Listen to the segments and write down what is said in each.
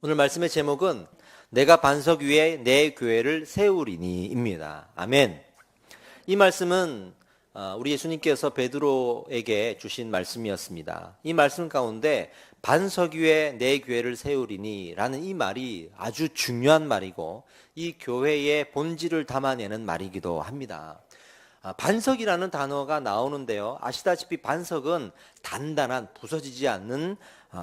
오늘 말씀의 제목은 내가 반석 위에 내 교회를 세우리니입니다. 아멘. 이 말씀은 우리 예수님께서 베드로에게 주신 말씀이었습니다. 이 말씀 가운데 반석 위에 내 교회를 세우리니라는 이 말이 아주 중요한 말이고 이 교회의 본질을 담아내는 말이기도 합니다. 반석이라는 단어가 나오는데요. 아시다시피 반석은 단단한 부서지지 않는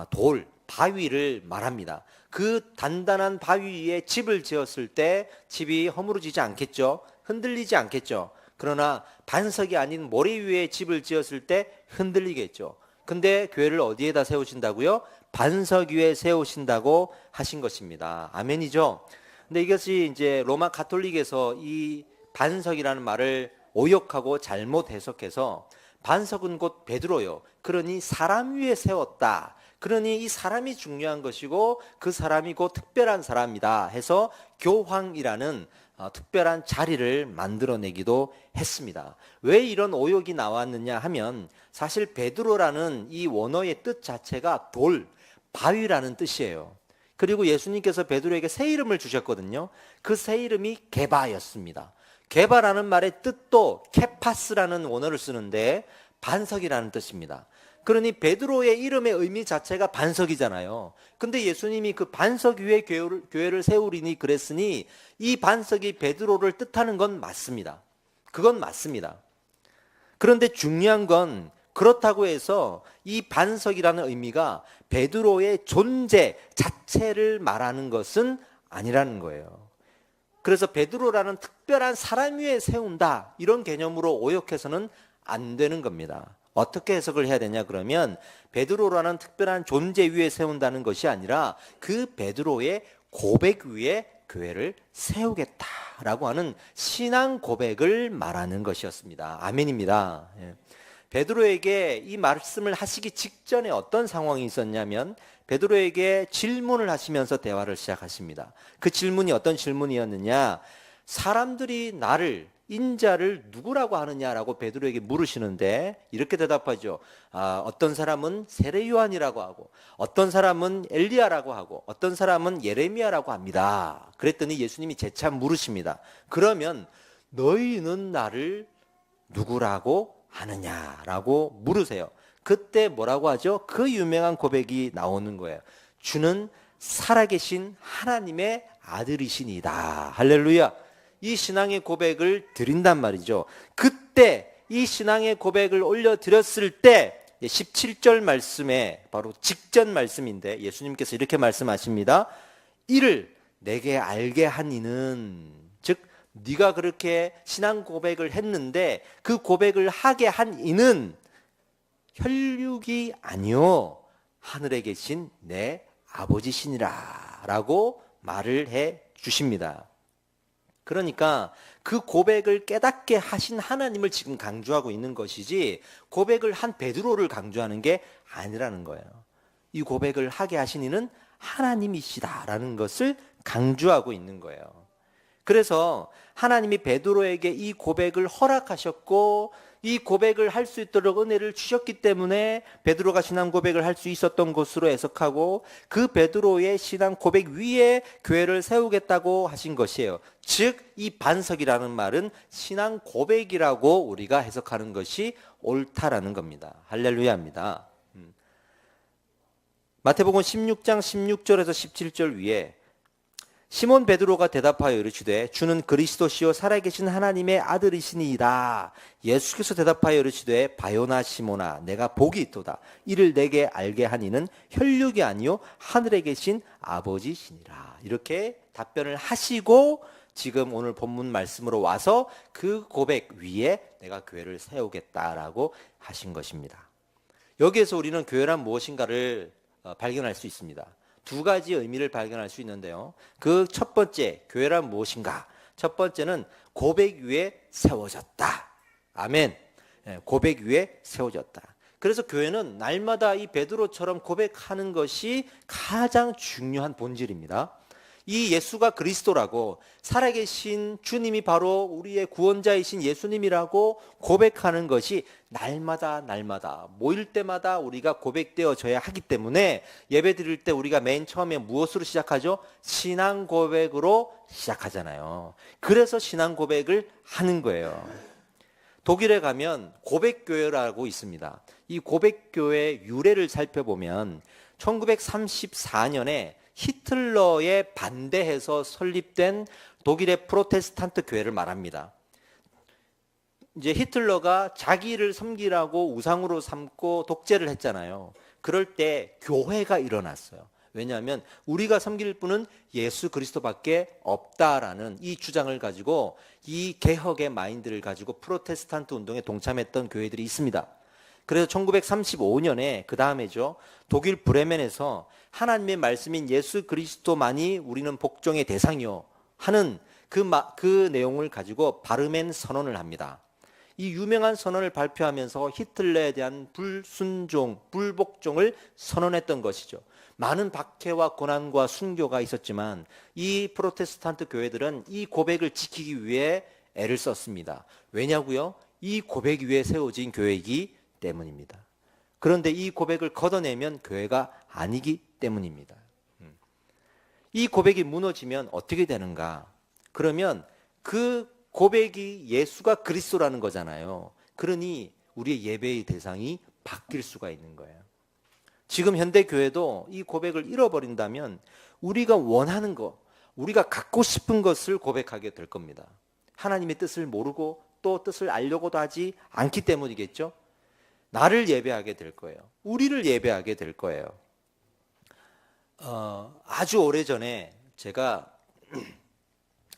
돌, 바위를 말합니다. 그 단단한 바위 위에 집을 지었을 때 집이 허물어지지 않겠죠. 흔들리지 않겠죠. 그러나 반석이 아닌 모래 위에 집을 지었을 때 흔들리겠죠. 근데 교회를 어디에다 세우신다고요? 반석 위에 세우신다고 하신 것입니다. 아멘이죠. 근데 이것이 이제 로마 가톨릭에서 이 반석이라는 말을 오역하고 잘못 해석해서 반석은 곧 베드로요. 그러니 사람 위에 세웠다. 그러니 이 사람이 중요한 것이고 그 사람이 곧 특별한 사람이다 해서 교황이라는 특별한 자리를 만들어내기도 했습니다. 왜 이런 오역이 나왔느냐 하면 사실 베드로라는 이 원어의 뜻 자체가 돌, 바위라는 뜻이에요. 그리고 예수님께서 베드로에게 새 이름을 주셨거든요. 그 새 이름이 게바였습니다. 게바라는 말의 뜻도 케파스라는 원어를 쓰는데 반석이라는 뜻입니다. 그러니 베드로의 이름의 의미 자체가 반석이잖아요. 근데 예수님이 그 반석 위에 교회를 세우리니 그랬으니 이 반석이 베드로를 뜻하는 건 맞습니다. 그건 맞습니다. 그런데 중요한 건 그렇다고 해서 이 반석이라는 의미가 베드로의 존재 자체를 말하는 것은 아니라는 거예요. 그래서 베드로라는 특별한 사람 위에 세운다 이런 개념으로 오역해서는 안 되는 겁니다. 어떻게 해석을 해야 되냐 그러면 베드로라는 특별한 존재 위에 세운다는 것이 아니라 그 베드로의 고백 위에 교회를 세우겠다라고 하는 신앙 고백을 말하는 것이었습니다. 아멘입니다. 베드로에게 이 말씀을 하시기 직전에 어떤 상황이 있었냐면 베드로에게 질문을 하시면서 대화를 시작하십니다. 그 질문이 어떤 질문이었느냐? 사람들이 나를 인자를 누구라고 하느냐라고 베드로에게 물으시는데 이렇게 대답하죠. 어떤 사람은 세례 요한이라고 하고 어떤 사람은 엘리야라고 하고 어떤 사람은 예레미야라고 합니다. 그랬더니 예수님이 재차 물으십니다. 그러면 너희는 나를 누구라고 하느냐라고 물으세요. 그때 뭐라고 하죠? 그 유명한 고백이 나오는 거예요. 주는 살아계신 하나님의 아들이시니다. 할렐루야. 이 신앙의 고백을 드린단 말이죠. 그때 이 신앙의 고백을 올려드렸을 때 17절 말씀에 바로 직전 말씀인데 예수님께서 이렇게 말씀하십니다. 이를 내게 알게 한 이는 즉 네가 그렇게 신앙 고백을 했는데 그 고백을 하게 한 이는 혈육이 아니요 하늘에 계신 내 아버지시니라 라고 말을 해 주십니다. 그러니까 그 고백을 깨닫게 하신 하나님을 지금 강조하고 있는 것이지 고백을 한 베드로를 강조하는 게 아니라는 거예요. 이 고백을 하게 하신 이는 하나님이시다라는 것을 강조하고 있는 거예요. 그래서 하나님이 베드로에게 이 고백을 허락하셨고 이 고백을 할 수 있도록 은혜를 주셨기 때문에 베드로가 신앙 고백을 할 수 있었던 것으로 해석하고 그 베드로의 신앙 고백 위에 교회를 세우겠다고 하신 것이에요. 즉 이 반석이라는 말은 신앙 고백이라고 우리가 해석하는 것이 옳다라는 겁니다. 할렐루야입니다. 마태복음 16장 16절에서 17절 위에 시몬 베드로가 대답하여 이르시되 주는 그리스도시요 살아계신 하나님의 아들이시니이다. 예수께서 대답하여 이르시되 바요나 시몬아 내가 복이 있도다. 이를 내게 알게 하니는 혈육이 아니요 하늘에 계신 아버지시니라. 이렇게 답변을 하시고 지금 오늘 본문 말씀으로 와서 그 고백 위에 내가 교회를 세우겠다라고 하신 것입니다. 여기에서 우리는 교회란 무엇인가를 발견할 수 있습니다. 두 가지 의미를 발견할 수 있는데요. 그 첫 번째, 교회란 무엇인가? 첫 번째는 고백 위에 세워졌다. 아멘. 고백 위에 세워졌다. 그래서 교회는 날마다 이 베드로처럼 고백하는 것이 가장 중요한 본질입니다. 이 예수가 그리스도라고, 살아계신 주님이 바로 우리의 구원자이신 예수님이라고 고백하는 것이 날마다 모일 때마다 우리가 고백되어져야 하기 때문에, 예배 드릴 때 우리가 맨 처음에 무엇으로 시작하죠? 신앙 고백으로 시작하잖아요. 그래서 신앙 고백을 하는 거예요. 독일에 가면 고백교회라고 있습니다. 이 고백교회 유래를 살펴보면 1934년에 히틀러에 반대해서 설립된 독일의 프로테스탄트 교회를 말합니다. 이제 히틀러가 자기를 섬기라고 우상으로 삼고 독재를 했잖아요. 그럴 때 교회가 일어났어요. 왜냐하면 우리가 섬길 분은 예수 그리스도밖에 없다라는 이 주장을 가지고, 이 개혁의 마인드를 가지고 프로테스탄트 운동에 동참했던 교회들이 있습니다. 그래서 1935년에 그 다음에죠, 독일 브레멘에서 하나님의 말씀인 예수 그리스도만이 우리는 복종의 대상이요 하는 그 내용을 가지고 바르멘 선언을 합니다. 이 유명한 선언을 발표하면서 히틀러에 대한 불순종, 불복종을 선언했던 것이죠. 많은 박해와 고난과 순교가 있었지만 이 프로테스탄트 교회들은 이 고백을 지키기 위해 애를 썼습니다. 왜냐고요? 이 고백 위에 세워진 교회이기 때문입니다. 그런데 이 고백을 걷어내면 교회가 아니기 때문입니다. 이 고백이 무너지면 어떻게 되는가? 그러면 그 고백이 예수가 그리스도라는 거잖아요. 그러니 우리의 예배의 대상이 바뀔 수가 있는 거예요. 지금 현대교회도 이 고백을 잃어버린다면 우리가 원하는 것, 우리가 갖고 싶은 것을 고백하게 될 겁니다. 하나님의 뜻을 모르고 또 뜻을 알려고도 하지 않기 때문이겠죠. 나를 예배하게 될 거예요. 우리를 예배하게 될 거예요. 아주 오래전에 제가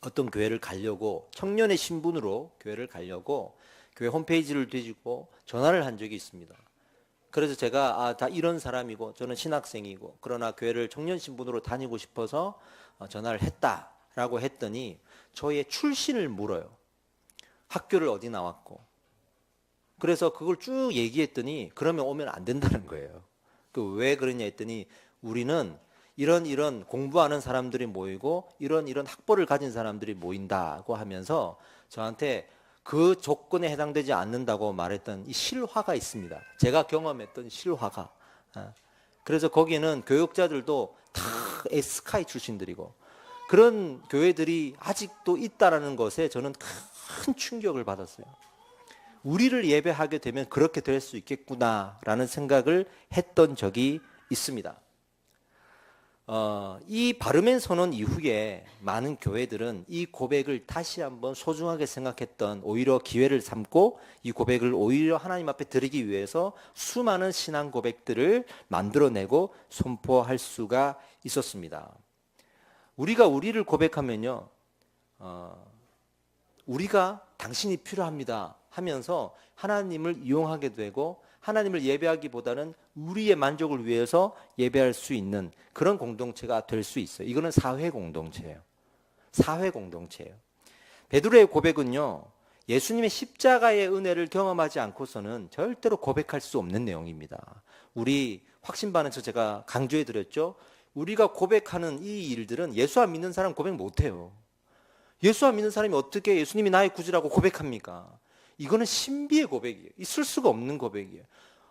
어떤 교회를 가려고, 청년의 신분으로 교회를 가려고 교회 홈페이지를 뒤지고 전화를 한 적이 있습니다. 그래서 제가 다 이런 사람이고 저는 신학생이고 그러나 교회를 청년 신분으로 다니고 싶어서 전화를 했다라고 했더니 저의 출신을 물어요. 학교를 어디 나왔고. 그래서 그걸 쭉 얘기했더니 그러면 오면 안 된다는 거예요. 왜 그러냐 했더니 우리는 이런 공부하는 사람들이 모이고 이런 학벌을 가진 사람들이 모인다고 하면서 저한테 그 조건에 해당되지 않는다고 말했던 이 실화가 있습니다. 제가 경험했던 실화가. 그래서 거기는 교육자들도 다 에스카이 출신들이고 그런 교회들이 아직도 있다라는 것에 저는 큰 충격을 받았어요. 우리를 예배하게 되면 그렇게 될 수 있겠구나라는 생각을 했던 적이 있습니다. 이 바르멘 선언 이후에 많은 교회들은 이 고백을 다시 한번 소중하게 생각했던, 오히려 기회를 삼고 이 고백을 오히려 하나님 앞에 드리기 위해서 수많은 신앙 고백들을 만들어내고 선포할 수가 있었습니다. 우리가 우리를 고백하면요, 우리가 당신이 필요합니다 하면서 하나님을 이용하게 되고 하나님을 예배하기보다는 우리의 만족을 위해서 예배할 수 있는 그런 공동체가 될 수 있어요. 이거는 사회 공동체예요. 사회 공동체예요. 베드로의 고백은요, 예수님의 십자가의 은혜를 경험하지 않고서는 절대로 고백할 수 없는 내용입니다. 우리 확신반에서 제가 강조해 드렸죠. 우리가 고백하는 이 일들은 예수 안 믿는 사람 고백 못해요. 예수 안 믿는 사람이 어떻게 예수님이 나의 구주라고 고백합니까? 이거는 신비의 고백이에요. 있을 수가 없는 고백이에요.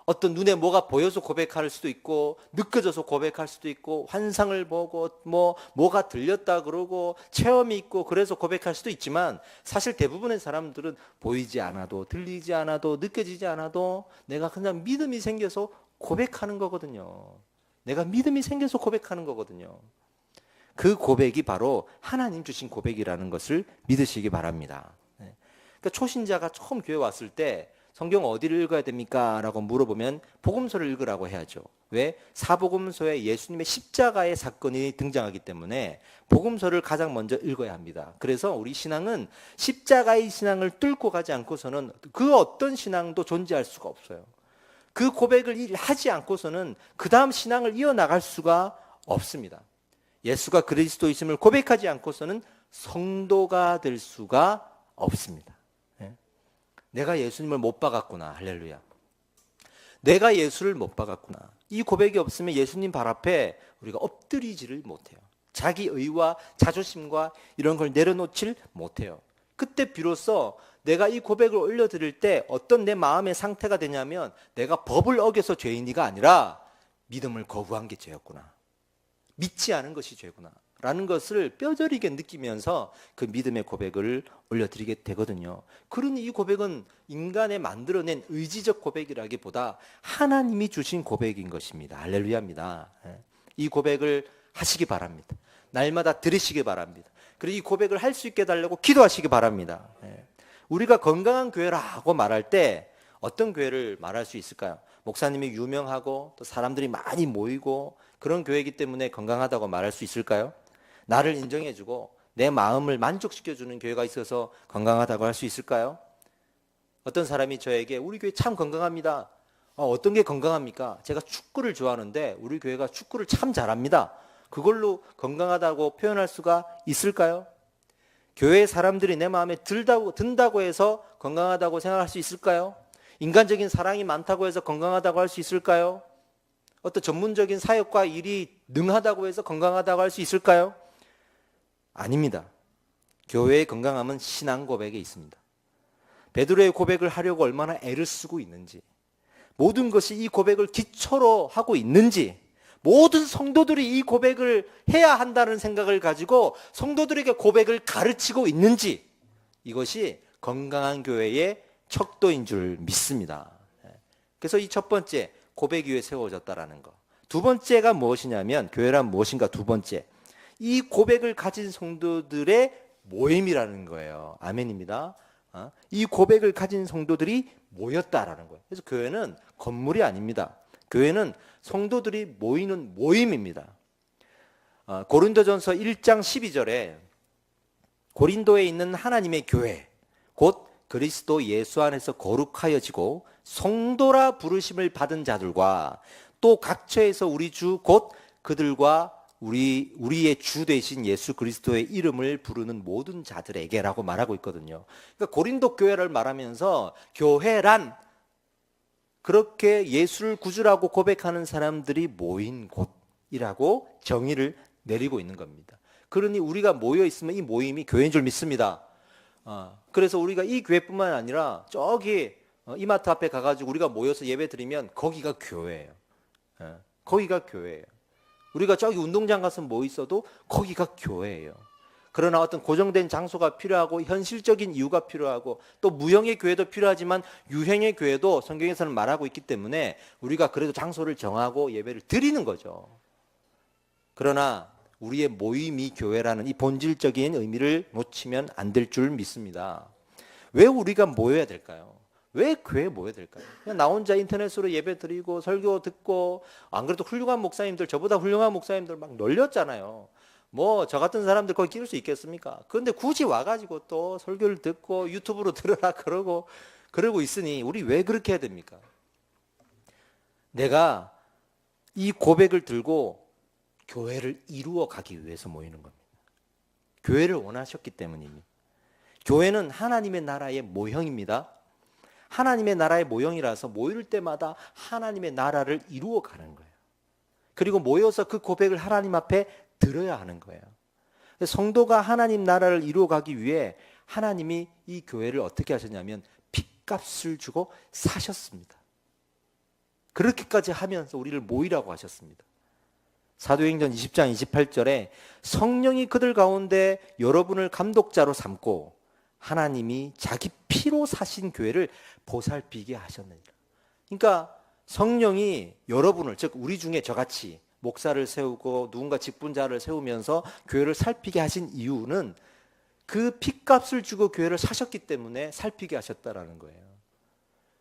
어떤 눈에 뭐가 보여서 고백할 수도 있고 느껴져서 고백할 수도 있고 환상을 보고 뭐가 들렸다 그러고 체험이 있고 그래서 고백할 수도 있지만 사실 대부분의 사람들은 보이지 않아도 들리지 않아도 느껴지지 않아도 내가 그냥 믿음이 생겨서 고백하는 거거든요. 내가 믿음이 생겨서 고백하는 거거든요. 그 고백이 바로 하나님 주신 고백이라는 것을 믿으시기 바랍니다. 그러니까 초신자가 처음 교회 왔을 때 성경 어디를 읽어야 됩니까? 라고 물어보면 복음서를 읽으라고 해야죠. 왜? 사복음서에 예수님의 십자가의 사건이 등장하기 때문에 복음서를 가장 먼저 읽어야 합니다. 그래서 우리 신앙은 십자가의 신앙을 뚫고 가지 않고서는 그 어떤 신앙도 존재할 수가 없어요. 그 고백을 하지 않고서는 그 다음 신앙을 이어나갈 수가 없습니다. 예수가 그리스도이심을 고백하지 않고서는 성도가 될 수가 없습니다. 내가 예수님을 못 박았구나. 할렐루야. 내가 예수를 못 박았구나. 이 고백이 없으면 예수님 발 앞에 우리가 엎드리지를 못해요. 자기 의와 자존심과 이런 걸 내려놓질 못해요. 그때 비로소 내가 이 고백을 올려드릴 때 어떤 내 마음의 상태가 되냐면 내가 법을 어겨서 죄인이가 아니라 믿음을 거부한 게 죄였구나. 믿지 않은 것이 죄구나. 라는 것을 뼈저리게 느끼면서 그 믿음의 고백을 올려드리게 되거든요. 그러니 이 고백은 인간의 만들어낸 의지적 고백이라기보다 하나님이 주신 고백인 것입니다. 할렐루야입니다. 이 고백을 하시기 바랍니다. 날마다 들으시기 바랍니다. 그리고 이 고백을 할 수 있게 해달라고 기도하시기 바랍니다. 우리가 건강한 교회라고 말할 때 어떤 교회를 말할 수 있을까요? 목사님이 유명하고 또 사람들이 많이 모이고 그런 교회이기 때문에 건강하다고 말할 수 있을까요? 나를 인정해주고 내 마음을 만족시켜주는 교회가 있어서 건강하다고 할 수 있을까요? 어떤 사람이 저에게 우리 교회 참 건강합니다. 어떤 게 건강합니까? 제가 축구를 좋아하는데 우리 교회가 축구를 참 잘합니다. 그걸로 건강하다고 표현할 수가 있을까요? 교회 사람들이 내 마음에 든다고 해서 건강하다고 생각할 수 있을까요? 인간적인 사랑이 많다고 해서 건강하다고 할 수 있을까요? 어떤 전문적인 사역과 일이 능하다고 해서 건강하다고 할 수 있을까요? 아닙니다. 교회의 건강함은 신앙 고백에 있습니다. 베드로의 고백을 하려고 얼마나 애를 쓰고 있는지, 모든 것이 이 고백을 기초로 하고 있는지, 모든 성도들이 이 고백을 해야 한다는 생각을 가지고 성도들에게 고백을 가르치고 있는지, 이것이 건강한 교회의 척도인 줄 믿습니다. 그래서 이 첫 번째, 고백 위에 세워졌다라는 거. 두 번째가 무엇이냐면, 교회란 무엇인가 두 번째, 이 고백을 가진 성도들의 모임이라는 거예요. 아멘입니다. 이 고백을 가진 성도들이 모였다라는 거예요. 그래서 교회는 건물이 아닙니다. 교회는 성도들이 모이는 모임입니다. 고린도전서 1장 12절에 고린도에 있는 하나님의 교회, 곧 그리스도 예수 안에서 거룩하여지고 성도라 부르심을 받은 자들과 또 각처에서 우리 주 곧 그들과 우리의 주 되신 예수 그리스도의 이름을 부르는 모든 자들에게라고 말하고 있거든요. 그러니까 고린도 교회를 말하면서 교회란 그렇게 예수를 구주라고 고백하는 사람들이 모인 곳이라고 정의를 내리고 있는 겁니다. 그러니 우리가 모여 있으면 이 모임이 교회인 줄 믿습니다. 그래서 우리가 이 교회뿐만 아니라 저기 이마트 앞에 가가지고 우리가 모여서 예배 드리면 거기가 교회예요. 거기가 교회예요. 우리가 저기 운동장 가서 뭐 있어도 거기가 교회예요. 그러나 어떤 고정된 장소가 필요하고 현실적인 이유가 필요하고 또 무형의 교회도 필요하지만 유형의 교회도 성경에서는 말하고 있기 때문에 우리가 그래도 장소를 정하고 예배를 드리는 거죠. 그러나 우리의 모임이 교회라는 이 본질적인 의미를 놓치면 안 될 줄 믿습니다. 왜 우리가 모여야 될까요? 왜 교회에 모여야 될까요? 그냥 나 혼자 인터넷으로 예배 드리고 설교 듣고, 안 그래도 훌륭한 목사님들, 저보다 훌륭한 목사님들 막 널렸잖아요. 뭐 저 같은 사람들 거기 끼울 수 있겠습니까? 그런데 굳이 와가지고 또 설교를 듣고 유튜브로 들으라 그러고 있으니 우리 왜 그렇게 해야 됩니까? 내가 이 고백을 들고 교회를 이루어 가기 위해서 모이는 겁니다. 교회를 원하셨기 때문입니다. 교회는 하나님의 나라의 모형입니다. 하나님의 나라의 모형이라서 모일 때마다 하나님의 나라를 이루어 가는 거예요. 그리고 모여서 그 고백을 하나님 앞에 들어야 하는 거예요. 성도가 하나님 나라를 이루어 가기 위해 하나님이 이 교회를 어떻게 하셨냐면 핏값을 주고 사셨습니다. 그렇게까지 하면서 우리를 모이라고 하셨습니다. 사도행전 20장 28절에 성령이 그들 가운데 여러분을 감독자로 삼고 하나님이 자기 피로 사신 교회를 보살피게 하셨느니라. 그러니까 성령이 여러분을, 즉 우리 중에 저같이 목사를 세우고 누군가 직분자를 세우면서 교회를 살피게 하신 이유는 그 핏값을 주고 교회를 사셨기 때문에 살피게 하셨다라는 거예요.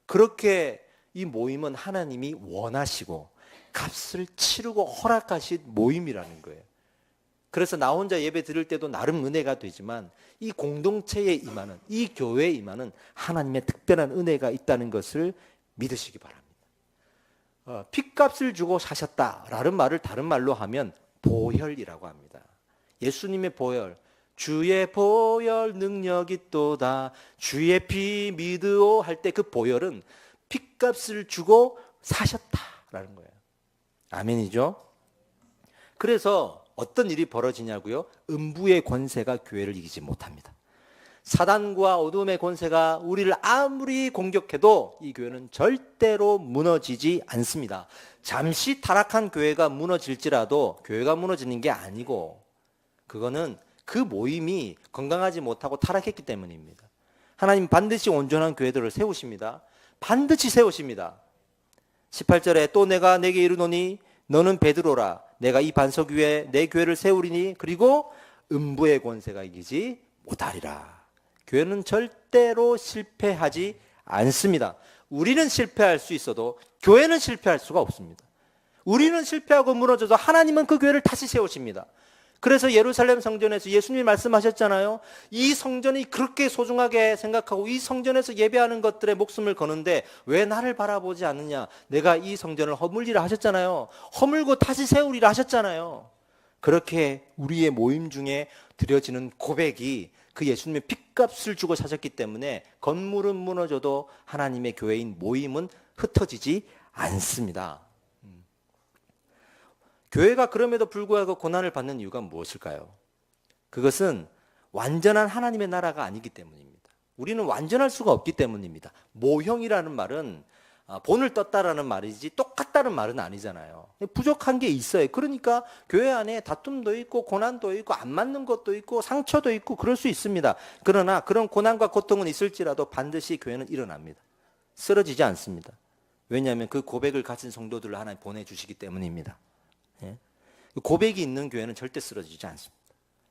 그렇게 이 모임은 하나님이 원하시고 값을 치르고 허락하신 모임이라는 거예요. 그래서 나 혼자 예배 드릴 때도 나름 은혜가 되지만 이 공동체에 임하는, 이 교회에 임하는 하나님의 특별한 은혜가 있다는 것을 믿으시기 바랍니다. 핏값을 주고 사셨다라는 말을 다른 말로 하면 보혈이라고 합니다. 예수님의 보혈, 주의 보혈 능력이 있도다, 주의 피 믿으오 할 때 그 보혈은 핏값을 주고 사셨다라는 거예요. 아멘이죠? 그래서 어떤 일이 벌어지냐고요? 음부의 권세가 교회를 이기지 못합니다. 사단과 어둠의 권세가 우리를 아무리 공격해도 이 교회는 절대로 무너지지 않습니다. 잠시 타락한 교회가 무너질지라도 교회가 무너지는 게 아니고 그거는 그 모임이 건강하지 못하고 타락했기 때문입니다. 하나님 반드시 온전한 교회들을 세우십니다. 반드시 세우십니다. 18절에 또 내가 내게 이르노니 너는 베드로라 내가 이 반석 위에 내 교회를 세우리니 그리고 음부의 권세가 이기지 못하리라. 교회는 절대로 실패하지 않습니다. 우리는 실패할 수 있어도 교회는 실패할 수가 없습니다. 우리는 실패하고 무너져도 하나님은 그 교회를 다시 세우십니다. 그래서 예루살렘 성전에서 예수님이 말씀하셨잖아요. 이 성전이 그렇게 소중하게 생각하고 이 성전에서 예배하는 것들에 목숨을 거는데 왜 나를 바라보지 않느냐. 내가 이 성전을 허물리라 하셨잖아요. 허물고 다시 세우리라 하셨잖아요. 그렇게 우리의 모임 중에 드려지는 고백이 그 예수님의 핏값을 주고 사셨기 때문에 건물은 무너져도 하나님의 교회인 모임은 흩어지지 않습니다. 교회가 그럼에도 불구하고 고난을 받는 이유가 무엇일까요? 그것은 완전한 하나님의 나라가 아니기 때문입니다. 우리는 완전할 수가 없기 때문입니다. 모형이라는 말은 본을 떴다라는 말이지 똑같다는 말은 아니잖아요. 부족한 게 있어요. 그러니까 교회 안에 다툼도 있고 고난도 있고 안 맞는 것도 있고 상처도 있고 그럴 수 있습니다. 그러나 그런 고난과 고통은 있을지라도 반드시 교회는 일어납니다. 쓰러지지 않습니다. 왜냐하면 그 고백을 가진 성도들을 하나님 보내주시기 때문입니다. 예? 고백이 있는 교회는 절대 쓰러지지 않습니다.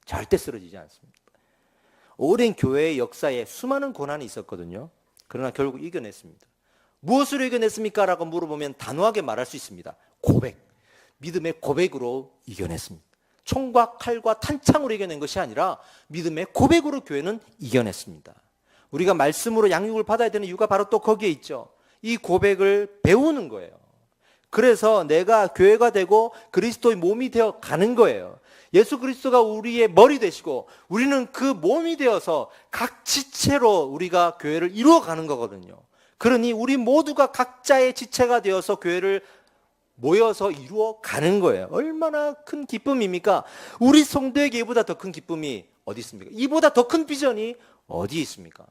절대 쓰러지지 않습니다. 오랜 교회의 역사에 수많은 고난이 있었거든요. 그러나 결국 이겨냈습니다. 무엇으로 이겨냈습니까? 라고 물어보면 단호하게 말할 수 있습니다. 고백. 믿음의 고백으로 이겨냈습니다. 총과 칼과 탄창으로 이겨낸 것이 아니라 믿음의 고백으로 교회는 이겨냈습니다. 우리가 말씀으로 양육을 받아야 되는 이유가 바로 또 거기에 있죠. 이 고백을 배우는 거예요. 그래서 내가 교회가 되고 그리스도의 몸이 되어 가는 거예요. 예수 그리스도가 우리의 머리 되시고 우리는 그 몸이 되어서 각 지체로 우리가 교회를 이루어 가는 거거든요. 그러니 우리 모두가 각자의 지체가 되어서 교회를 모여서 이루어 가는 거예요. 얼마나 큰 기쁨입니까? 우리 성도에게 이보다 더 큰 기쁨이 어디 있습니까? 이보다 더 큰 비전이 어디 있습니까?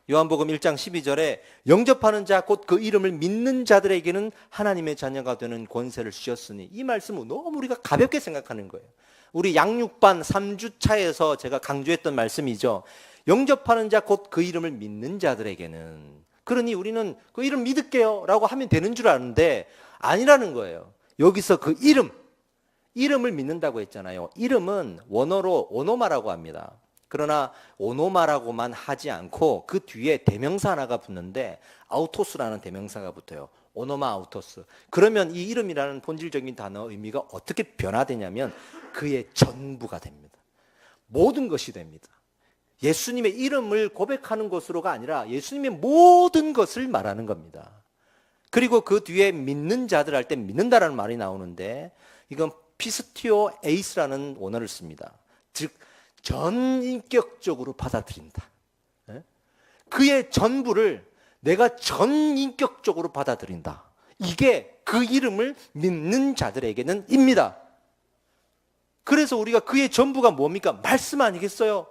요한복음 1장 12절에 영접하는 자 곧 그 이름을 믿는 자들에게는 하나님의 자녀가 되는 권세를 주셨으니 이 말씀은 너무 우리가 가볍게 생각하는 거예요. 우리 양육반 3주차에서 제가 강조했던 말씀이죠. 영접하는 자 곧 그 이름을 믿는 자들에게는 그러니 우리는 그 이름 믿을게요 라고 하면 되는 줄 아는데 아니라는 거예요. 여기서 그 이름을 믿는다고 했잖아요. 이름은 원어로 오노마라고 합니다. 그러나 오노마라고만 하지 않고 그 뒤에 대명사 하나가 붙는데 아우토스라는 대명사가 붙어요. 오노마 아우토스. 그러면 이 이름이라는 본질적인 단어 의미가 어떻게 변화되냐면 그의 전부가 됩니다. 모든 것이 됩니다. 예수님의 이름을 고백하는 것으로가 아니라 예수님의 모든 것을 말하는 겁니다. 그리고 그 뒤에 믿는 자들 할 때 믿는다라는 말이 나오는데 이건 피스티오 에이스라는 원어를 씁니다. 즉 전인격적으로 받아들인다. 그의 전부를 내가 전인격적으로 받아들인다. 이게 그 이름을 믿는 자들에게는 입니다. 그래서 우리가 그의 전부가 뭡니까? 말씀 아니겠어요?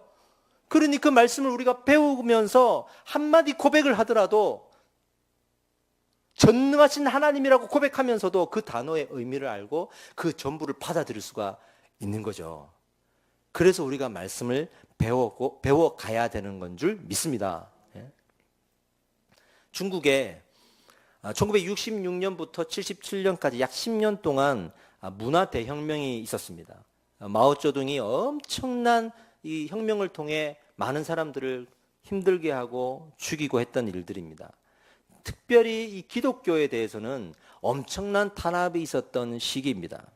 그러니 그 말씀을 우리가 배우면서 한마디 고백을 하더라도 전능하신 하나님이라고 고백하면서도 그 단어의 의미를 알고 그 전부를 받아들일 수가 있는 거죠. 그래서 우리가 말씀을 배워가야 되는 건 줄 믿습니다. 중국에 1966년부터 77년까지 약 10년 동안 문화 대혁명이 있었습니다. 마오쩌둥이 엄청난 이 혁명을 통해 많은 사람들을 힘들게 하고 죽이고 했던 일들입니다. 특별히 이 기독교에 대해서는 엄청난 탄압이 있었던 시기입니다.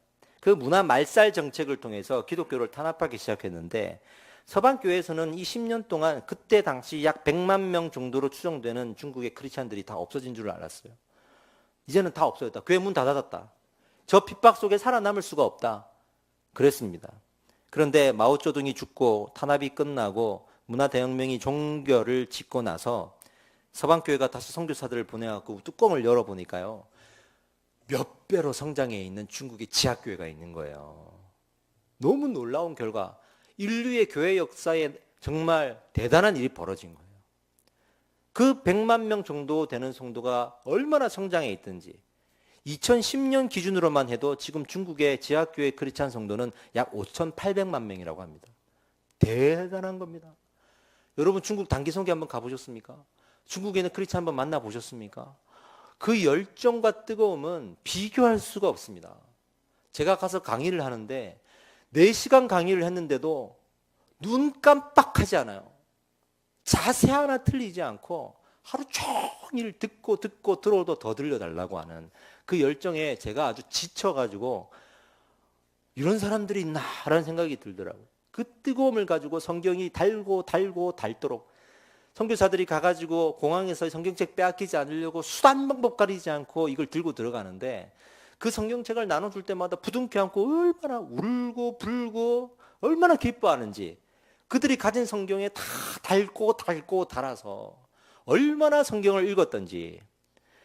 그 문화 말살 정책을 통해서 기독교를 탄압하기 시작했는데 서방교회에서는 이 10년 동안 그때 당시 약 100만 명 정도로 추정되는 중국의 크리스찬들이 다 없어진 줄 알았어요. 이제는 다 없어졌다. 교회 문 다 닫았다. 저 핍박 속에 살아남을 수가 없다. 그랬습니다. 그런데 마오쩌둥이 죽고 탄압이 끝나고 문화대혁명이 종결을 짓고 나서 서방교회가 다시 선교사들을 보내갖고 뚜껑을 열어보니까요. 몇 배로 성장해 있는 중국의 지하교회가 있는 거예요. 너무 놀라운 결과, 인류의 교회 역사에 정말 대단한 일이 벌어진 거예요. 그 100만 명 정도 되는 성도가 얼마나 성장해 있든지 2010년 기준으로만 해도 지금 중국의 지하교회 크리스찬 성도는 약 5,800만 명이라고 합니다. 대단한 겁니다. 여러분 중국 단기 선교 한번 가보셨습니까? 중국에 있는 크리스찬 한번 만나보셨습니까? 그 열정과 뜨거움은 비교할 수가 없습니다. 제가 가서 강의를 하는데 4시간 강의를 했는데도 눈 깜빡하지 않아요. 자세 하나 틀리지 않고 하루 종일 듣고 들어도 더 들려달라고 하는 그 열정에 제가 아주 지쳐가지고 이런 사람들이 있나라는 생각이 들더라고요. 그 뜨거움을 가지고 성경이 닳도록 선교사들이 가가지고 공항에서 성경책 빼앗기지 않으려고 수단 방법 가리지 않고 이걸 들고 들어가는데 그 성경책을 나눠줄 때마다 부둥켜 안고 얼마나 울고 불고 얼마나 기뻐하는지, 그들이 가진 성경에 다 닳고 달아서 얼마나 성경을 읽었던지,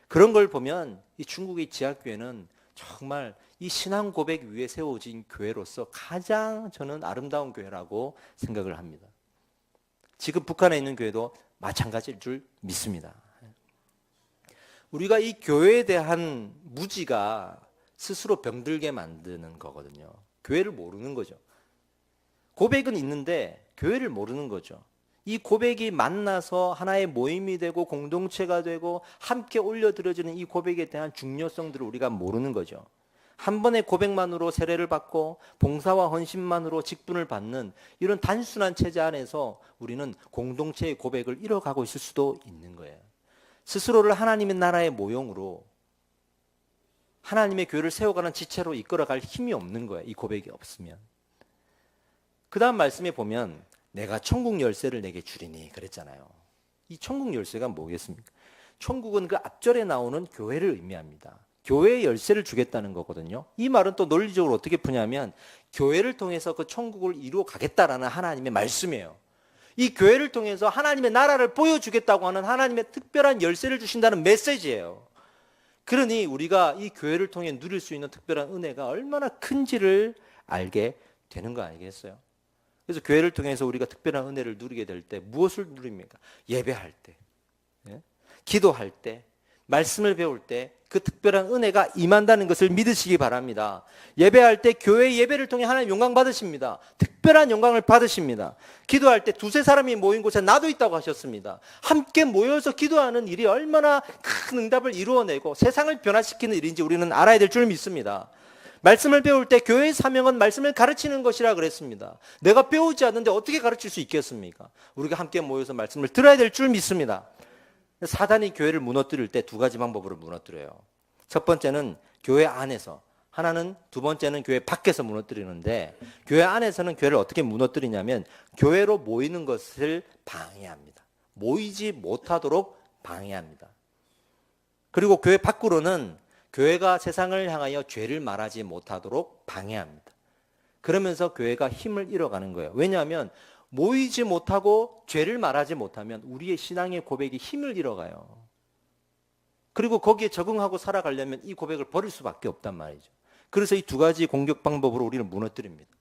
그런 걸 보면 이 중국의 지하교회는 정말 이 신앙 고백 위에 세워진 교회로서 가장 저는 아름다운 교회라고 생각을 합니다. 지금 북한에 있는 교회도 마찬가지일 줄 믿습니다. 우리가 이 교회에 대한 무지가 스스로 병들게 만드는 거거든요. 교회를 모르는 거죠. 고백은 있는데 교회를 모르는 거죠. 이 고백이 만나서 하나의 모임이 되고 공동체가 되고 함께 올려드려지는 이 고백에 대한 중요성들을 우리가 모르는 거죠. 한 번의 고백만으로 세례를 받고 봉사와 헌신만으로 직분을 받는 이런 단순한 체제 안에서 우리는 공동체의 고백을 잃어가고 있을 수도 있는 거예요. 스스로를 하나님의 나라의 모형으로 하나님의 교회를 세워가는 지체로 이끌어갈 힘이 없는 거예요. 이 고백이 없으면. 그 다음 말씀에 보면 내가 천국 열쇠를 내게 주리니 그랬잖아요. 이 천국 열쇠가 뭐겠습니까? 천국은 그 앞절에 나오는 교회를 의미합니다. 교회의 열쇠를 주겠다는 거거든요. 이 말은 또 논리적으로 어떻게 푸냐면 교회를 통해서 그 천국을 이루어 가겠다라는 하나님의 말씀이에요. 이 교회를 통해서 하나님의 나라를 보여주겠다고 하는 하나님의 특별한 열쇠를 주신다는 메시지예요. 그러니 우리가 이 교회를 통해 누릴 수 있는 특별한 은혜가 얼마나 큰지를 알게 되는 거 아니겠어요? 그래서 교회를 통해서 우리가 특별한 은혜를 누리게 될 때 무엇을 누립니까? 예배할 때, 기도할 때, 말씀을 배울 때 그 특별한 은혜가 임한다는 것을 믿으시기 바랍니다. 예배할 때 교회 예배를 통해 하나님 영광 받으십니다. 특별한 영광을 받으십니다. 기도할 때 2-3사람이 모인 곳에 나도 있다고 하셨습니다. 함께 모여서 기도하는 일이 얼마나 큰 응답을 이루어내고 세상을 변화시키는 일인지 우리는 알아야 될 줄 믿습니다. 말씀을 배울 때 교회의 사명은 말씀을 가르치는 것이라 그랬습니다. 내가 배우지 않는데 어떻게 가르칠 수 있겠습니까? 우리가 함께 모여서 말씀을 들어야 될 줄 믿습니다. 사단이 교회를 무너뜨릴 때 2가지 방법으로 무너뜨려요. 첫 번째는 교회 안에서, 하나는 두 번째는 교회 밖에서 무너뜨리는데, 교회 안에서는 교회를 어떻게 무너뜨리냐면 교회로 모이는 것을 방해합니다. 모이지 못하도록 방해합니다. 그리고 교회 밖으로는 교회가 세상을 향하여 죄를 말하지 못하도록 방해합니다. 그러면서 교회가 힘을 잃어가는 거예요. 왜냐하면 모이지 못하고 죄를 말하지 못하면 우리의 신앙의 고백이 힘을 잃어가요. 그리고 거기에 적응하고 살아가려면 이 고백을 버릴 수밖에 없단 말이죠. 그래서 이 2가지 공격 방법으로 우리는 무너뜨립니다.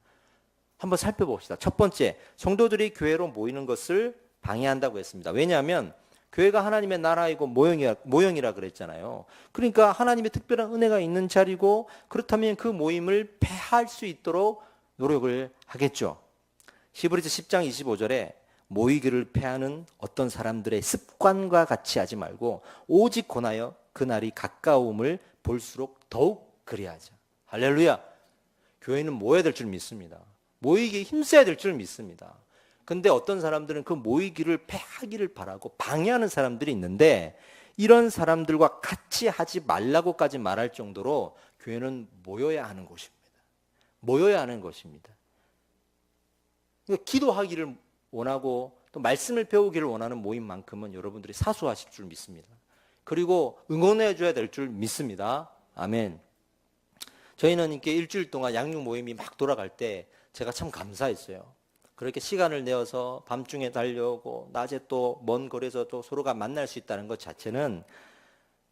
한번 살펴봅시다. 첫 번째, 성도들이 교회로 모이는 것을 방해한다고 했습니다. 왜냐하면 교회가 하나님의 나라이고 모형이라 그랬잖아요. 그러니까 하나님의 특별한 은혜가 있는 자리고, 그렇다면 그 모임을 폐할 수 있도록 노력을 하겠죠. 히브리서 10장 25절에 모이기를 폐하는 어떤 사람들의 습관과 같이 하지 말고 오직 권하여 그날이 가까움을 볼수록 더욱 그리하자. 할렐루야. 교회는 모여야 될 줄 믿습니다. 모이기에 힘써야 될 줄 믿습니다. 근데 어떤 사람들은 그 모이기를 폐하기를 바라고 방해하는 사람들이 있는데, 이런 사람들과 같이 하지 말라고까지 말할 정도로 교회는 모여야 하는 곳입니다. 모여야 하는 것입니다. 그러니까 기도하기를 원하고 또 말씀을 배우기를 원하는 모임만큼은 여러분들이 사수하실 줄 믿습니다. 그리고 응원해 줘야 될 줄 믿습니다. 아멘. 저희는 이렇게 일주일 동안 양육 모임이 막 돌아갈 때 제가 참 감사했어요. 그렇게 시간을 내어서 밤중에 달려오고 낮에 또 먼 거리에서 또 서로가 만날 수 있다는 것 자체는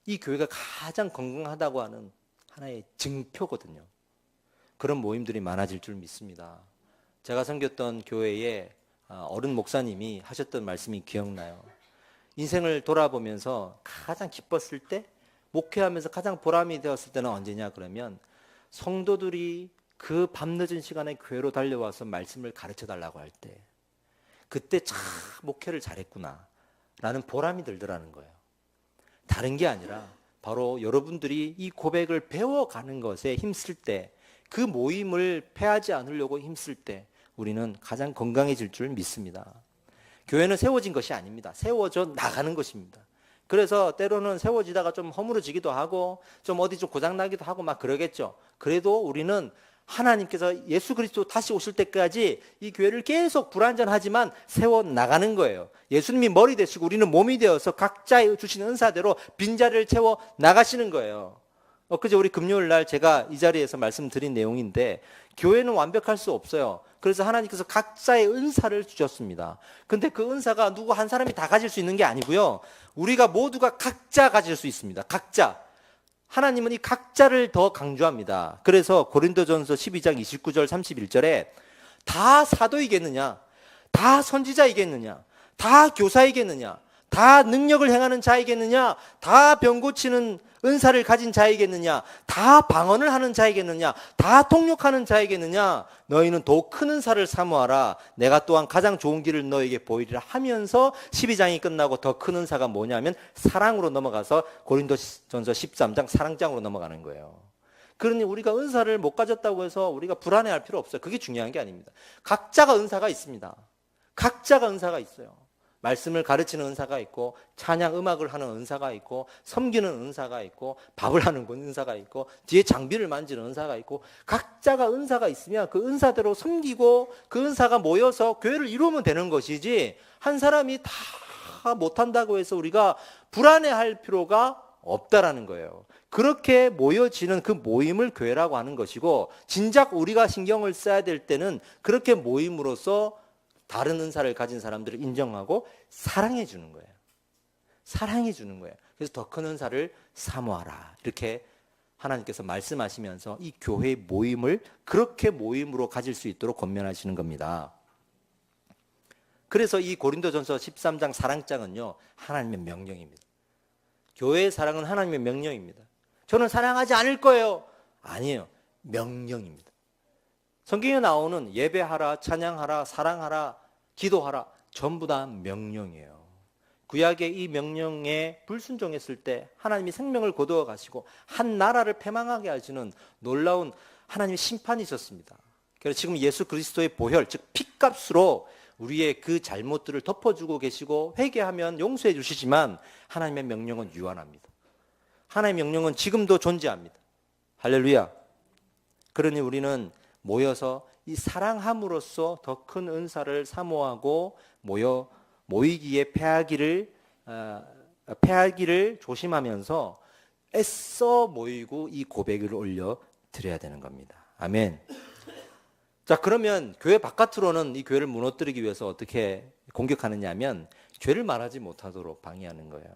이 교회가 가장 건강하다고 하는 하나의 증표거든요. 그런 모임들이 많아질 줄 믿습니다. 제가 섬겼던 교회에 어른 목사님이 하셨던 말씀이 기억나요. 인생을 돌아보면서 가장 기뻤을 때, 목회하면서 가장 보람이 되었을 때는 언제냐 그러면 성도들이 그 밤늦은 시간에 교회로 달려와서 말씀을 가르쳐 달라고 할 때, 그때 참 목회를 잘했구나 라는 보람이 들더라는 거예요. 다른 게 아니라 바로 여러분들이 이 고백을 배워가는 것에 힘쓸 때, 그 모임을 패하지 않으려고 힘쓸 때 우리는 가장 건강해질 줄 믿습니다. 교회는 세워진 것이 아닙니다. 세워져 나가는 것입니다. 그래서 때로는 세워지다가 좀 허물어지기도 하고 좀 어디 좀 고장나기도 하고 막 그러겠죠. 그래도 우리는 하나님께서 예수 그리스도 다시 오실 때까지 이 교회를 계속 불완전하지만 세워나가는 거예요. 예수님이 머리 되시고 우리는 몸이 되어서 각자 주신 은사대로 빈자리를 채워 나가시는 거예요. 그제 우리 금요일 날 제가 이 자리에서 말씀드린 내용인데, 교회는 완벽할 수 없어요. 그래서 하나님께서 각자의 은사를 주셨습니다. 근데 그 은사가 누구 한 사람이 다 가질 수 있는 게 아니고요. 우리가 모두가 각자 가질 수 있습니다. 각자. 하나님은 이 각자를 더 강조합니다. 그래서 고린도전서 12장 29절 31절에 다 사도이겠느냐? 다 선지자이겠느냐? 다 교사이겠느냐? 다 능력을 행하는 자이겠느냐? 다 병 고치는 은사를 가진 자이겠느냐? 다 방언을 하는 자이겠느냐? 다 통역하는 자이겠느냐? 너희는 더욱 큰 은사를 사모하라. 내가 또한 가장 좋은 길을 너에게 보이리라 하면서 12장이 끝나고 더 큰 은사가 뭐냐면 사랑으로 넘어가서 고린도전서 13장 사랑장으로 넘어가는 거예요. 그러니 우리가 은사를 못 가졌다고 해서 우리가 불안해할 필요 없어요. 그게 중요한 게 아닙니다. 각자가 은사가 있습니다. 각자가 은사가 있어요. 말씀을 가르치는 은사가 있고, 찬양 음악을 하는 은사가 있고, 섬기는 은사가 있고, 밥을 하는 은사가 있고, 뒤에 장비를 만지는 은사가 있고, 각자가 은사가 있으면 그 은사대로 섬기고 그 은사가 모여서 교회를 이루면 되는 것이지, 한 사람이 다 못한다고 해서 우리가 불안해할 필요가 없다라는 거예요. 그렇게 모여지는 그 모임을 교회라고 하는 것이고, 진작 우리가 신경을 써야 될 때는 그렇게 모임으로써 다른 은사를 가진 사람들을 인정하고 사랑해 주는 거예요. 사랑해 주는 거예요. 그래서 더 큰 은사를 사모하라. 이렇게 하나님께서 말씀하시면서 이 교회의 모임을 그렇게 모임으로 가질 수 있도록 권면하시는 겁니다. 그래서 이 고린도전서 13장 사랑장은요, 하나님의 명령입니다. 교회의 사랑은 하나님의 명령입니다. 저는 사랑하지 않을 거예요. 아니에요. 명령입니다. 성경에 나오는 예배하라, 찬양하라, 사랑하라, 기도하라, 전부 다 명령이에요. 구약의 이 명령에 불순종했을 때 하나님이 생명을 거두어 가시고 한 나라를 패망하게 하시는 놀라운 하나님의 심판이 있었습니다. 그래서 지금 예수 그리스도의 보혈, 즉 피값으로 우리의 그 잘못들을 덮어주고 계시고 회개하면 용서해 주시지만 하나님의 명령은 유한합니다. 하나님의 명령은 지금도 존재합니다. 할렐루야. 그러니 우리는 모여서 이 사랑함으로써 더 큰 은사를 사모하고 모이기에 패하기를 조심하면서 애써 모이고 이 고백을 올려 드려야 되는 겁니다. 아멘. 자, 그러면 교회 바깥으로는 이 교회를 무너뜨리기 위해서 어떻게 공격하느냐 하면 죄를 말하지 못하도록 방해하는 거예요.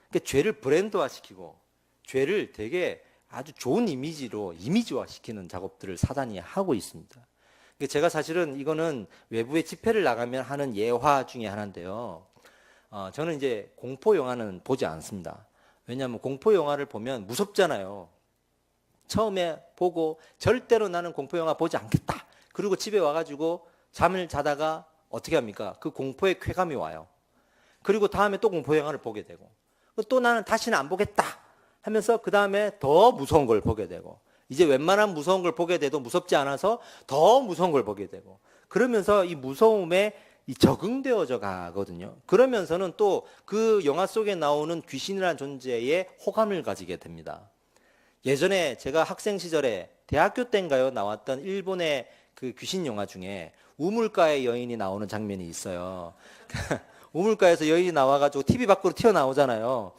그러니까 죄를 브랜드화시키고 죄를 되게 아주 좋은 이미지로 이미지화시키는 작업들을 사단이 하고 있습니다. 제가 사실은 이거는 외부에 집회를 나가면 하는 예화 중에 하나인데요. 저는 이제 공포 영화는 보지 않습니다. 왜냐하면 공포 영화를 보면 무섭잖아요. 처음에 보고 절대로 나는 공포 영화 보지 않겠다. 그리고 집에 와가지고 잠을 자다가 어떻게 합니까? 그 공포의 쾌감이 와요. 그리고 다음에 또 공포 영화를 보게 되고, 또 나는 다시는 안 보겠다 하면서 그 다음에 더 무서운 걸 보게 되고, 이제 웬만한 무서운 걸 보게 돼도 무섭지 않아서 더 무서운 걸 보게 되고, 그러면서 이 무서움에 적응되어져 가거든요. 그러면서는 또 그 영화 속에 나오는 귀신이라는 존재에 호감을 가지게 됩니다. 예전에 제가 학생 시절에 대학교 때인가요 나왔던 일본의 그 귀신 영화 중에 우물가의 여인이 나오는 장면이 있어요. 우물가에서 여인이 나와가지고 TV 밖으로 튀어나오잖아요.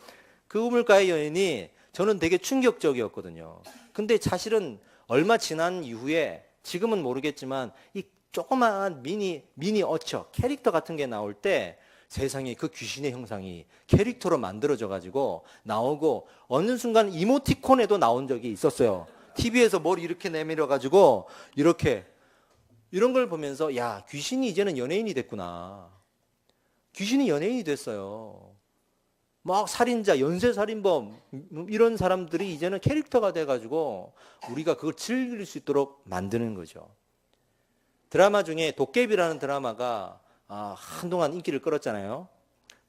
그 우물가의 여인이 저는 되게 충격적이었거든요. 근데 사실은 얼마 지난 이후에 지금은 모르겠지만 이 조그마한 미니 어처 캐릭터 같은 게 나올 때 세상에 그 귀신의 형상이 캐릭터로 만들어져 가지고 나오고 어느 순간 이모티콘에도 나온 적이 있었어요. TV에서 머리 이렇게 내밀어 가지고 이렇게 이런 걸 보면서 야, 귀신이 이제는 연예인이 됐구나. 귀신이 연예인이 됐어요. 막 살인자, 연쇄살인범 이런 사람들이 이제는 캐릭터가 돼가지고 우리가 그걸 즐길 수 있도록 만드는 거죠. 드라마 중에 도깨비라는 드라마가 한동안 인기를 끌었잖아요.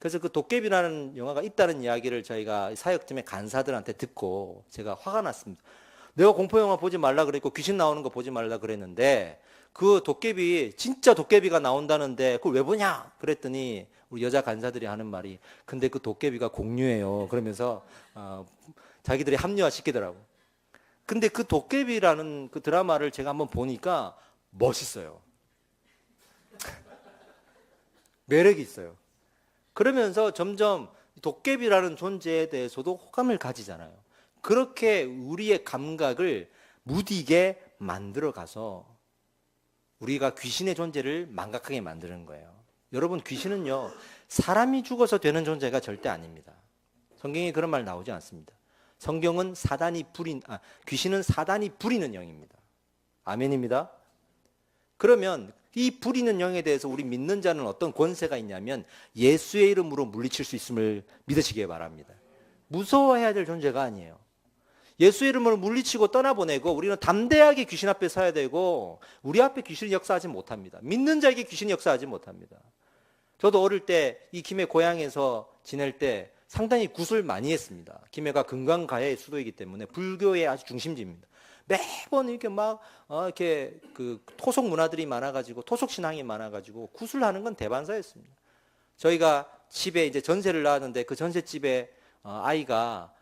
그래서 그 도깨비라는 영화가 있다는 이야기를 저희가 사역팀의 간사들한테 듣고 제가 화가 났습니다. 내가 공포영화 보지 말라 그랬고 귀신 나오는 거 보지 말라 그랬는데 그 도깨비 진짜 도깨비가 나온다는데 그걸 왜 보냐 그랬더니 우리 여자 간사들이 하는 말이 근데 그 도깨비가 공유예요 그러면서 자기들이 합리화시키더라고. 근데 그 도깨비라는 그 드라마를 제가 한번 보니까 멋있어요. 매력이 있어요. 그러면서 점점 도깨비라는 존재에 대해서도 호감을 가지잖아요. 그렇게 우리의 감각을 무디게 만들어 가서 우리가 귀신의 존재를 망각하게 만드는 거예요. 여러분, 귀신은요, 사람이 죽어서 되는 존재가 절대 아닙니다. 성경에 그런 말 나오지 않습니다. 성경은 귀신은 사단이 부리는 영입니다. 아멘입니다. 그러면 이 부리는 영에 대해서 우리 믿는 자는 어떤 권세가 있냐면 예수의 이름으로 물리칠 수 있음을 믿으시기 바랍니다. 무서워해야 될 존재가 아니에요. 예수의 이름으로 물리치고 떠나보내고 우리는 담대하게 귀신 앞에 서야 되고 우리 앞에 귀신이 역사하지 못합니다. 믿는 자에게 귀신이 역사하지 못합니다. 저도 어릴 때 이 김해 고향에서 지낼 때 상당히 굿을 많이 했습니다. 김해가 금강가야의 수도이기 때문에 불교의 아주 중심지입니다. 매번 이렇게 이렇게 그 토속 문화들이 많아가지고 토속 신앙이 많아가지고 굿을 하는 건 대반사였습니다. 저희가 집에 이제 전세를 나왔는데 그 전셋집에 아이가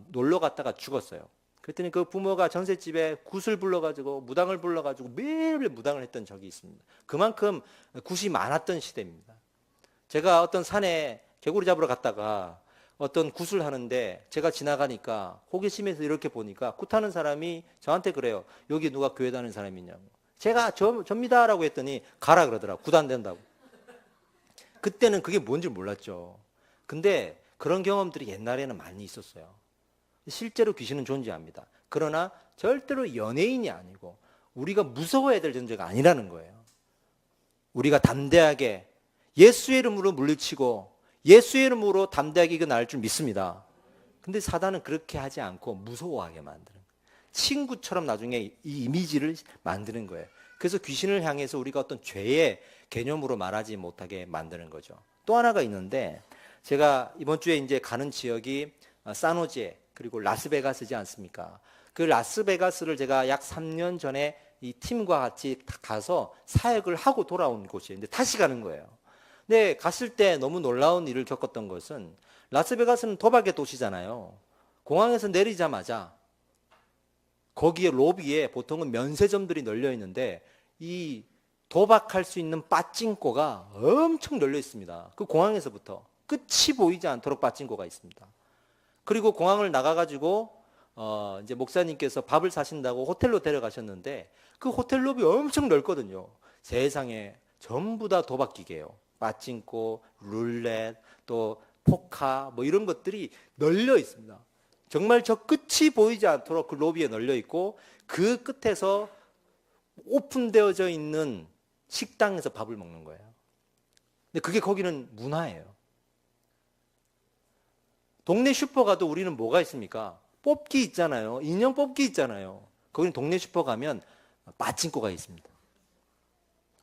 놀러 갔다가 죽었어요. 그랬더니 그 부모가 전셋집에 굿을 불러가지고 무당을 불러가지고 매일 무당을 했던 적이 있습니다. 그만큼 굿이 많았던 시대입니다. 제가 어떤 산에 개구리 잡으러 갔다가 어떤 굿을 하는데 제가 지나가니까 호기심에서 이렇게 보니까 굿하는 사람이 저한테 그래요. 여기 누가 교회 다니는 사람이 있냐고. 제가 접니다라고 했더니 가라 그러더라고. 굿 안 된다고. 그때는 그게 뭔지 몰랐죠. 근데 그런 경험들이 옛날에는 많이 있었어요. 실제로 귀신은 존재합니다. 그러나 절대로 연예인이 아니고 우리가 무서워해야 될 존재가 아니라는 거예요. 우리가 담대하게 예수의 이름으로 물리치고 예수의 이름으로 담대하게 이거 나을 줄 믿습니다. 근데 사단은 그렇게 하지 않고 무서워하게 만드는 거예요. 친구처럼 나중에 이 이미지를 만드는 거예요. 그래서 귀신을 향해서 우리가 어떤 죄의 개념으로 말하지 못하게 만드는 거죠. 또 하나가 있는데 제가 이번 주에 이제 가는 지역이 산호제 그리고 라스베가스지 않습니까? 그 라스베가스를 제가 약 3년 전에 이 팀과 같이 가서 사역을 하고 돌아온 곳이에요. 근데 다시 가는 거예요. 근데 갔을 때 너무 놀라운 일을 겪었던 것은 라스베가스는 도박의 도시잖아요. 공항에서 내리자마자 거기에 로비에 보통은 면세점들이 널려 있는데 이 도박할 수 있는 빠찡코가 엄청 널려 있습니다. 그 공항에서부터 끝이 보이지 않도록 빠찡코가 있습니다. 그리고 공항을 나가가지고 이제 목사님께서 밥을 사신다고 호텔로 데려가셨는데 그 호텔 로비 엄청 넓거든요. 세상에 전부 다 도박 기계예요. 빠찡코, 룰렛, 또 포카 뭐 이런 것들이 널려 있습니다. 정말 저 끝이 보이지 않도록 그 로비에 널려 있고 그 끝에서 오픈되어져 있는 식당에서 밥을 먹는 거예요. 근데 그게 거기는 문화예요. 동네 슈퍼 가도 우리는 뭐가 있습니까? 뽑기 있잖아요. 인형 뽑기 있잖아요. 거기는 동네 슈퍼 가면 빠찡코가 있습니다.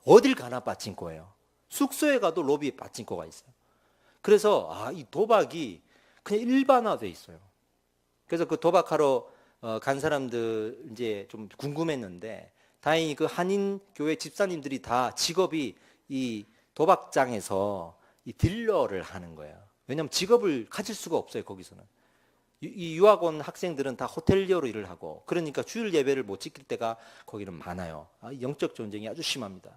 어딜 가나 빠찡코예요. 숙소에 가도 로비에 빠찡코가 있어요. 그래서 이 도박이 그냥 일반화돼 있어요. 그래서 그 도박하러 간 사람들 이제 좀 궁금했는데 다행히 그 한인 교회 집사님들이 다 직업이 이 도박장에서 이 딜러를 하는 거예요. 왜냐하면 직업을 가질 수가 없어요. 거기서는 이 유학 온 학생들은 다 호텔리어로 일을 하고 그러니까 주일 예배를 못 지킬 때가 거기는 많아요. 영적 전쟁이 아주 심합니다.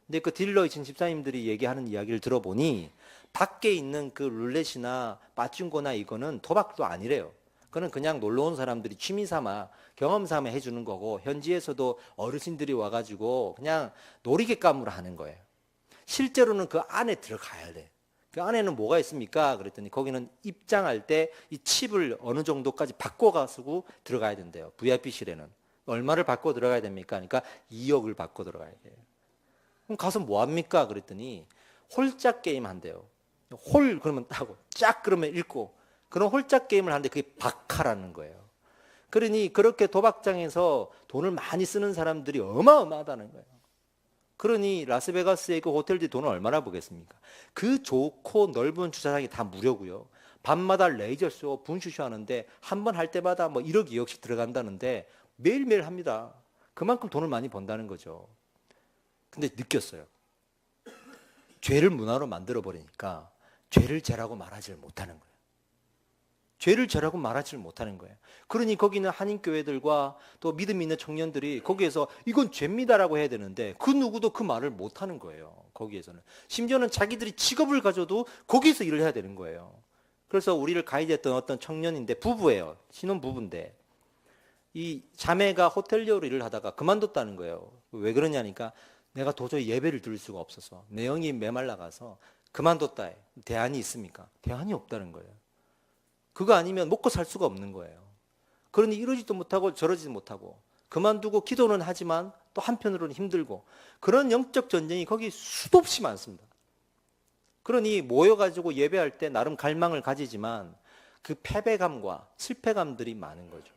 근데 그 딜러이신 집사님들이 얘기하는 이야기를 들어보니 밖에 있는 그 룰렛이나 빠찡코나 이거는 도박도 아니래요. 그거는 그냥 놀러 온 사람들이 취미 삼아 경험 삼아 해주는 거고 현지에서도 어르신들이 와가지고 그냥 놀이객감으로 하는 거예요. 실제로는 그 안에 들어가야 돼. 그 안에는 뭐가 있습니까? 그랬더니 거기는 입장할 때 이 칩을 어느 정도까지 바꿔가지고 들어가야 된대요. VIP실에는. 얼마를 받고 들어가야 됩니까? 그러니까 2억을 받고 들어가야 돼요. 그럼 가서 뭐 합니까? 그랬더니 홀짝 게임 한대요. 홀 그러면 따고 짝 그러면 읽고 그런 홀짝 게임을 하는데 그게 박하라는 거예요. 그러니 그렇게 도박장에서 돈을 많이 쓰는 사람들이 어마어마하다는 거예요. 그러니 라스베가스의 그 호텔들이 돈을 얼마나 보겠습니까? 그 좋고 넓은 주차장이 다 무료고요. 밤마다 레이저쇼, 분수쇼 하는데 한 번 할 때마다 뭐 1억, 2억씩 들어간다는데 매일매일 합니다. 그만큼 돈을 많이 번다는 거죠. 근데 느꼈어요. 죄를 문화로 만들어버리니까 죄를 죄라고 말하지 못하는 거예요. 죄를 죄라고 말하지 못하는 거예요. 그러니 거기 있는 한인교회들과 또 믿음 있는 청년들이 거기에서 이건 죄입니다라고 해야 되는데 그 누구도 그 말을 못하는 거예요. 거기에서는. 심지어는 자기들이 직업을 가져도 거기서 일을 해야 되는 거예요. 그래서 우리를 가이드했던 어떤 청년인데 부부예요. 신혼부부인데 이 자매가 호텔리어로 일을 하다가 그만뒀다는 거예요. 왜 그러냐니까 내가 도저히 예배를 드릴 수가 없어서 내 영이 메말라가서 그만뒀다 해. 대안이 있습니까? 대안이 없다는 거예요. 그거 아니면 먹고 살 수가 없는 거예요. 그러니 이러지도 못하고 저러지도 못하고 그만두고 기도는 하지만 또 한편으로는 힘들고 그런 영적 전쟁이 거기 수도 없이 많습니다. 그러니 모여가지고 예배할 때 나름 갈망을 가지지만 그 패배감과 실패감들이 많은 거죠.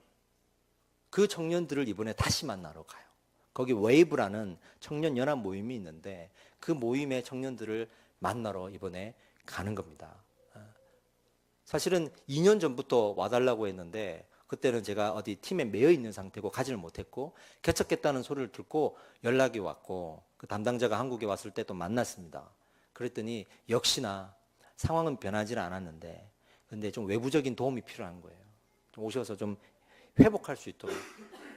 그 청년들을 이번에 다시 만나러 가요. 거기 웨이브라는 청년 연합 모임이 있는데 그 모임의 청년들을 만나러 이번에 가는 겁니다. 사실은 2년 전부터 와달라고 했는데 그때는 제가 어디 팀에 매여 있는 상태고 가지를 못했고 개척했다는 소리를 듣고 연락이 왔고 그 담당자가 한국에 왔을 때 또 만났습니다. 그랬더니 역시나 상황은 변하지는 않았는데 근데 좀 외부적인 도움이 필요한 거예요. 좀 오셔서 좀 회복할 수 있도록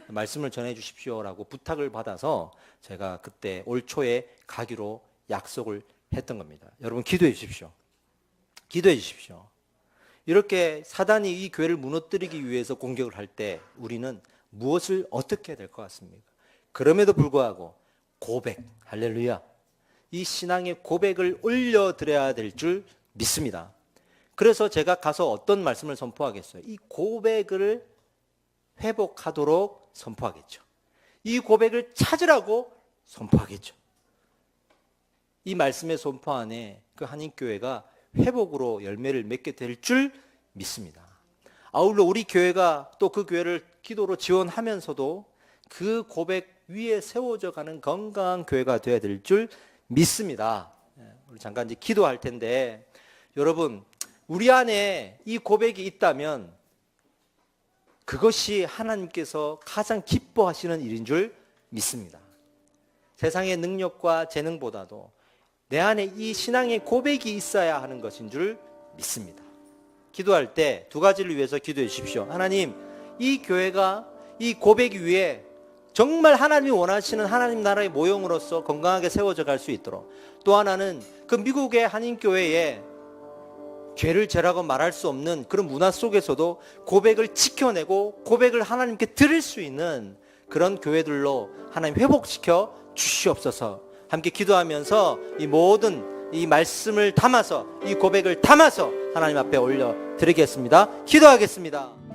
말씀을 전해 주십시오라고 부탁을 받아서 제가 그때 올 초에 가기로 약속을 했던 겁니다. 여러분 기도해 주십시오. 기도해 주십시오. 이렇게 사단이 이 교회를 무너뜨리기 위해서 공격을 할 때 우리는 무엇을 어떻게 해야 될 것 같습니까? 그럼에도 불구하고 고백, 할렐루야. 이 신앙의 고백을 올려드려야 될 줄 믿습니다. 그래서 제가 가서 어떤 말씀을 선포하겠어요? 이 고백을 회복하도록 선포하겠죠. 이 고백을 찾으라고 선포하겠죠. 이 말씀의 선포 안에 그 한인교회가 회복으로 열매를 맺게 될 줄 믿습니다. 아울러 우리 교회가 또 그 교회를 기도로 지원하면서도 그 고백 위에 세워져 가는 건강한 교회가 되어야 될 줄 믿습니다. 우리 잠깐 이제 기도할 텐데 여러분 우리 안에 이 고백이 있다면 그것이 하나님께서 가장 기뻐하시는 일인 줄 믿습니다. 세상의 능력과 재능보다도 내 안에 이 신앙의 고백이 있어야 하는 것인 줄 믿습니다. 기도할 때 두 가지를 위해서 기도해 주십시오. 하나님, 이 교회가 이 고백 위에 정말 하나님이 원하시는 하나님 나라의 모형으로서 건강하게 세워져 갈 수 있도록, 또 하나는 그 미국의 한인교회에 죄를 죄라고 말할 수 없는 그런 문화 속에서도 고백을 지켜내고 고백을 하나님께 드릴 수 있는 그런 교회들로 하나님 회복시켜 주시옵소서. 함께 기도하면서 이 모든 이 말씀을 담아서 이 고백을 담아서 하나님 앞에 올려 드리겠습니다. 기도하겠습니다.